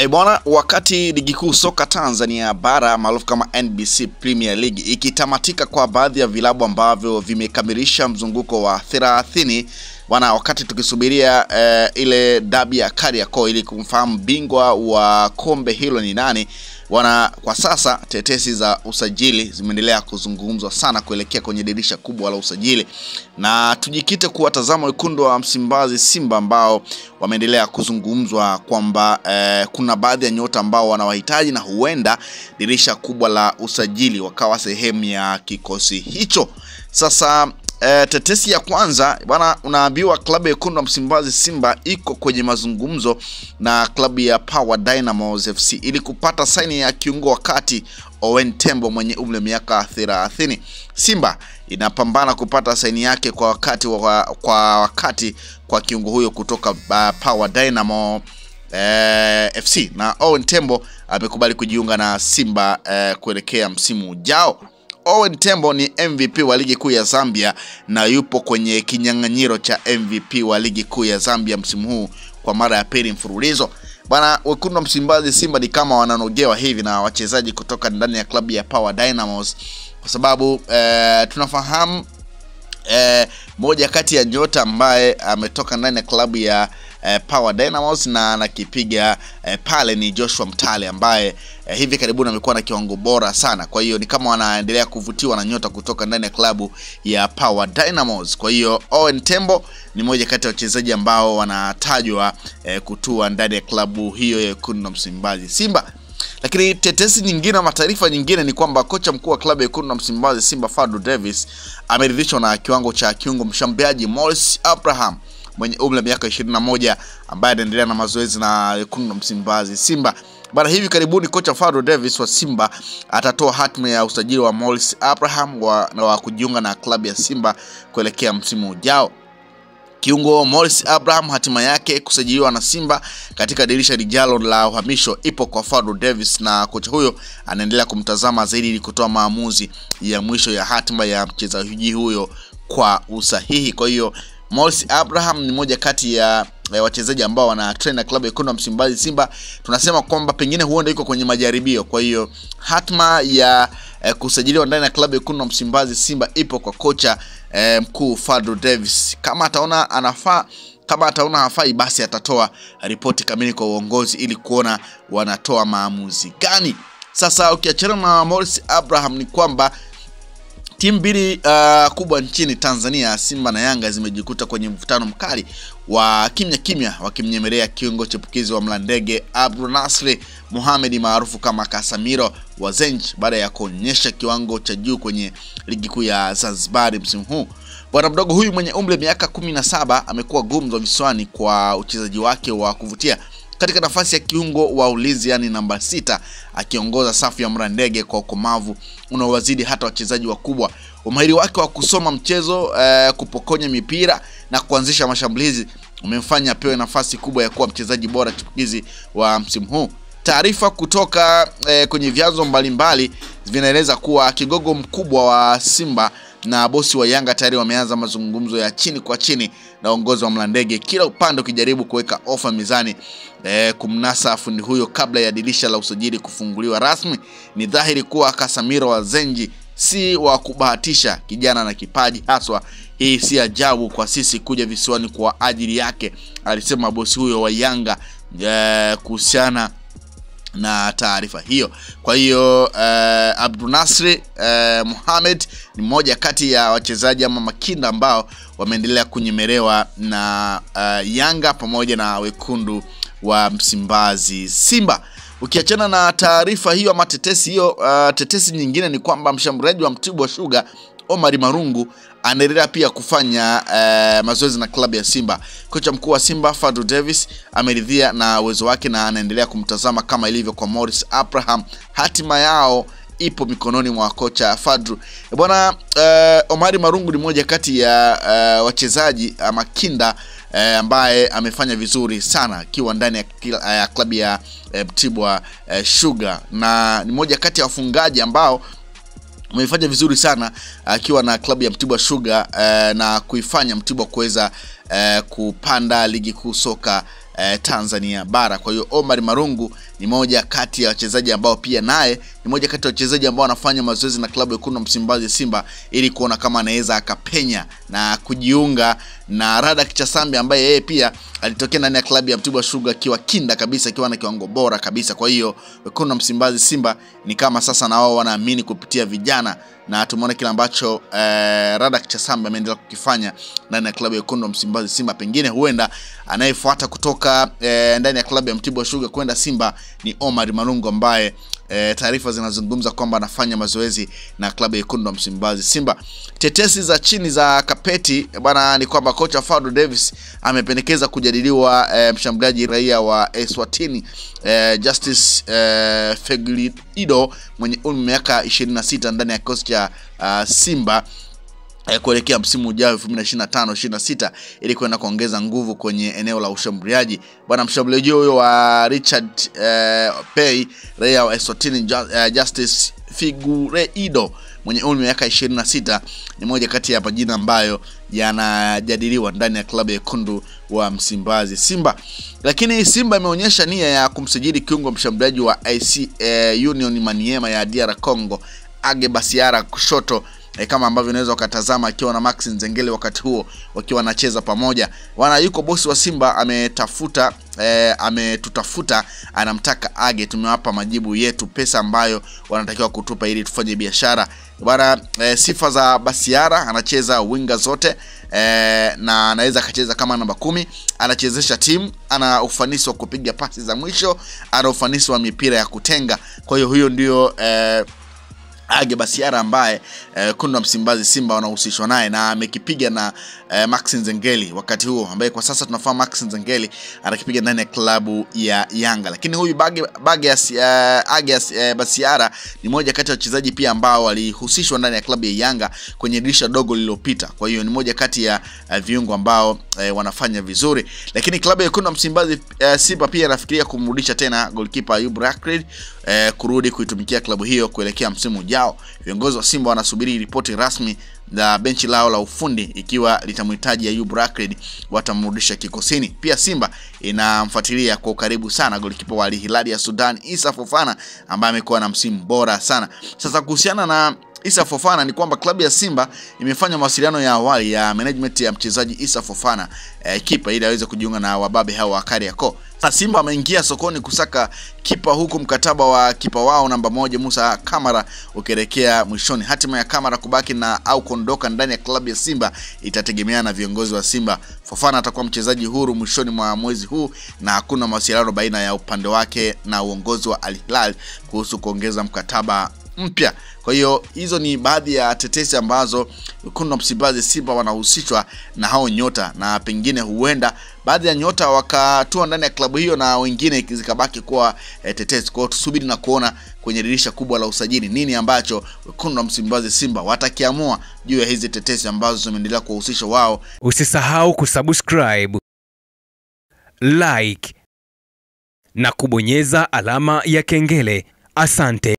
Bwana, wakati ligi kuu soka Tanzania bara maarufu kama NBC Premier League ikitamatika kwa baadhi ya vilabu ambavyo vimekamilisha mzunguko wa 30, bwana, wakati tukisubiria ile dabi ya Kariakoo ili kumfahamu bingwa wa kombe hilo ni nani, bwana, kwa sasa tetesi za usajili zimeendelea kuzungumzwa sana kuelekea kwenye dirisha kubwa la usajili, na tujikite kuwatazama wekundu wa Msimbazi Simba ambao wameendelea kuzungumzwa kwamba kuna baadhi ya nyota ambao wanawahitaji na huenda dirisha kubwa la usajili wakawa sehemu ya kikosi hicho. Sasa tetesi ya kwanza, bwana, unaambiwa klabu ya wekundu wa Msimbazi Simba iko kwenye mazungumzo na klabu ya Power Dynamos FC ili kupata saini ya kiungo wakati Owen Tembo mwenye umri wa miaka 30. Simba inapambana kupata saini yake kwa wakati kwa kiungo huyo kutoka Power Dynamo FC, na Owen Tembo amekubali kujiunga na Simba kuelekea msimu ujao. Owen Tembo ni MVP wa ligi kuu ya Zambia na yupo kwenye kinyang'anyiro cha MVP wa ligi kuu ya Zambia msimu huu kwa mara ya pili mfululizo. Bwana, wekundu wa Msimbazi Simba ni kama wananogewa hivi na wachezaji kutoka ndani ya klabu ya Power Dynamos, kwa sababu tunafahamu moja kati ya nyota ambaye ametoka ndani ya klabu ya Power Dynamos na anakipiga pale ni Joshua Mtale ambaye hivi karibuni amekuwa na kiwango bora sana. Kwa hiyo ni kama wanaendelea kuvutiwa na nyota kutoka ndani ya klabu ya Power Dynamos. Kwa hiyo Owen Tembo ni moja kati ya wachezaji ambao wanatajwa kutua ndani ya klabu hiyo ya wekundu wa Msimbazi Simba. Lakini tetesi nyingine na taarifa nyingine ni kwamba kocha mkuu wa klabu ya wekundu wa Msimbazi Simba Fadlu Davis ameridhishwa na kiwango cha kiungo mshambuliaji Morris Abraham mwenye umri wa miaka 21 ambaye anaendelea na mazoezi na wekundu wa Msimbazi Simba. Bwana, hivi karibuni kocha Fadlu Davis wa Simba atatoa hatima ya usajili wa Morris Abraham wa kujiunga na klabu ya Simba kuelekea msimu ujao. Kiungo Morris Abraham hatima yake kusajiliwa na Simba katika dirisha lijalo la uhamisho ipo kwa Fadlu Davis, na kocha huyo anaendelea kumtazama zaidi ili kutoa maamuzi ya mwisho ya hatima ya mchezaji huyo kwa usahihi. Kwa hiyo Morris Abraham ni moja kati ya wachezaji ambao wana train na klabu ya wekundu wa Msimbazi Simba. Tunasema kwamba pengine huenda yuko kwenye majaribio. Kwa hiyo hatima ya kusajiliwa ndani ya klabu ya wekundu wa Msimbazi Simba ipo kwa kocha mkuu Fadlu Davis. Kama ataona anafaa, kama ataona hafai, basi atatoa ripoti kamili kwa uongozi ili kuona wanatoa maamuzi gani. Sasa ukiachana na Morris Abraham ni kwamba timu mbili kubwa nchini Tanzania, Simba na Yanga, zimejikuta kwenye mvutano mkali wa kimya wakimnyemelea kiungo chipukizi wa Mlandege Abdul Nasri Mohamed maarufu kama Casemiro wa Zenj baada ya kuonyesha kiwango cha juu kwenye ligi kuu ya Zanzibar msimu huu. Bwana mdogo huyu mwenye umri wa miaka 17 amekuwa gumzo visiwani kwa uchezaji wake wa kuvutia katika nafasi ya kiungo wa ulinzi, yani namba 6, akiongoza safu ya Mlandege kwa ukomavu unaowazidi hata wachezaji wakubwa. Umahiri wake wa kusoma mchezo, kupokonya mipira na kuanzisha mashambulizi umemfanya apewe nafasi kubwa ya kuwa mchezaji bora chipukizi wa msimu huu. Taarifa kutoka kwenye vyanzo mbalimbali vinaeleza kuwa kigogo mkubwa wa Simba na bosi wa Yanga tayari wameanza mazungumzo ya chini kwa chini na uongozi wa Mlandege, kila upande ukijaribu kuweka ofa mizani kumnasa fundi huyo kabla ya dirisha la usajili kufunguliwa rasmi. Ni dhahiri kuwa Casemiro wa Zenji si wa kubahatisha, kijana na kipaji haswa. Hii si ajabu kwa sisi kuja visiwani kwa ajili yake, alisema bosi huyo wa Yanga kuhusiana na taarifa hiyo. Kwa hiyo Abdul Nasri Mohamed ni mmoja kati ya wachezaji ama makinda ambao wameendelea kunyemelewa na Yanga pamoja na wekundu wa Msimbazi Simba. Ukiachana na taarifa hiyo ama tetesi hiyo, tetesi nyingine ni kwamba mshambuliaji wa Mtibwa Sugar Omar Marungu anaendelea pia kufanya mazoezi na klabu ya Simba. Kocha mkuu wa Simba Fadlu Davis ameridhia na uwezo wake na anaendelea kumtazama kama ilivyo kwa Morris Abraham. Hatima yao ipo mikononi mwa kocha Fadlu. Bwana, Omar Marungu ni mmoja kati ya wachezaji ama kinda ambaye amefanya vizuri sana akiwa ndani ya klabu ya Mtibwa Sugar, na ni mmoja kati ya wafungaji ambao umefanya vizuri sana akiwa na klabu ya Mtibwa Sugar na kuifanya Mtibwa kuweza kupanda ligi kuu soka Tanzania bara. Kwa hiyo Omar Marungu ni moja kati ya wachezaji ambao pia naye ni moja kati ya wachezaji ambao wanafanya mazoezi na klabu ya Wekundu wa Msimbazi Simba ili kuona kama anaweza akapenya na kujiunga na Radak Chasambi ambaye yeye pia alitokea ndani ya klabu ya Mtibwa Sugar akiwa kinda kabisa, akiwa na kiwango bora kabisa. Kwa hiyo Wekundu wa Msimbazi Simba ni kama sasa na wao wanaamini kupitia vijana, na tumeona kile ambacho Radak Chasambi ameendelea kukifanya ndani ya klabu ya Wekundu wa Msimbazi Simba. Pengine huenda anayefuata kutoka ndani ya klabu ya Mtibwa Sugar kwenda Simba ni Omar Marungu ambaye taarifa zinazungumza kwamba anafanya mazoezi na klabu ya Wekundu wa Msimbazi Simba. Tetesi za chini za kapeti bwana ni kwamba kocha Fadlu Davis amependekeza kujadiliwa mshambuliaji raia wa Eswatini Justice Fegilido mwenye umri wa miaka 26 ndani ya kikosi cha Simba kuelekea msimu ujao 2025-26 ili kwenda kuongeza nguvu kwenye eneo la ushambuliaji. Bwana mshambuliaji huyo wa Richard Pay raia wa Eswatini Justice Figueiredo mwenye umri wa miaka 26 ni moja kati ya majina ambayo yanajadiliwa ndani ya klabu ya Wekundu wa Msimbazi Simba. Lakini Simba imeonyesha nia ya kumsajili kiungo mshambuliaji wa AC Union Maniema ya DR Congo Age Basiara kushoto, kama ambavyo unaweza ukatazama akiwa na Max Nzengeli wakati huo wakiwa wanacheza pamoja. Yuko bosi wa Simba ametutafuta, anamtaka Age, tumewapa majibu yetu, pesa ambayo wanatakiwa kutupa ili tufanye biashara. Bwana sifa za Basiara, anacheza winga zote na anaweza akacheza kama namba 10, anachezesha timu, ana ufanisi wa kupiga pasi za mwisho, ana ufanisi wa mipira ya kutenga. Kwa hiyo huyo ndio Age Basiara ambaye Wekundu wa Msimbazi Simba wanahusishwa naye, na amekipiga na Max Nzengeli wakati huo, ambaye kwa sasa tunafahamu Max Nzengeli anakipiga ndani ya klabu ya Yanga. Lakini huyu Age Basiara ni moja kati ya wachezaji pia ambao walihusishwa ndani ya klabu ya Yanga kwenye dirisha dogo lililopita. Kwa hiyo ni moja kati ya viungo ambao wanafanya vizuri. Lakini klabu ya Wekundu wa Msimbazi Simba pia inafikiria kumrudisha tena goalkeeper Ayub Rakred kurudi kuitumikia klabu hiyo kuelekea msimu ujao. Viongozi wa Simba wanasubiri ripoti rasmi za benchi lao la ufundi, ikiwa litamhitaji Ayub Rakred watamrudisha kikosini. Pia Simba inamfuatilia kwa karibu sana goalkeeper wa Al Hilal ya Sudan Issa Fofana ambaye amekuwa na msimu bora sana. Sasa kuhusiana na Issa Fofana ni kwamba klabu ya Simba imefanya mawasiliano ya awali ya management ya mchezaji Issa Fofana kipa ili aweze kujiunga na wababe hao wa Kariakoo. Simba ameingia sokoni kusaka kipa, huku mkataba wa kipa wao namba 1 Musa Kamara ukielekea mwishoni. Hatima ya Kamara kubaki na au kuondoka ndani ya klabu ya Simba itategemea na viongozi wa Simba. Fofana atakuwa mchezaji huru mwishoni mwa mwezi huu na hakuna mawasiliano baina ya upande wake na uongozi wa Al Hilal kuhusu kuongeza mkataba mpya. Kwa hiyo hizo ni baadhi ya tetesi ambazo Wekundu wa Msimbazi Simba wanahusishwa na hao nyota, na pengine huenda baadhi ya nyota wakatua ndani ya klabu hiyo na wengine zikabaki kuwa tetesi. Kwa hiyo tusubiri na kuona kwenye dirisha kubwa la usajili nini ambacho Wekundu wa Msimbazi Simba watakiamua juu ya hizi tetesi ambazo zimeendelea kuhusisha wao. Usisahau kusubscribe, like na kubonyeza alama ya kengele. Asante.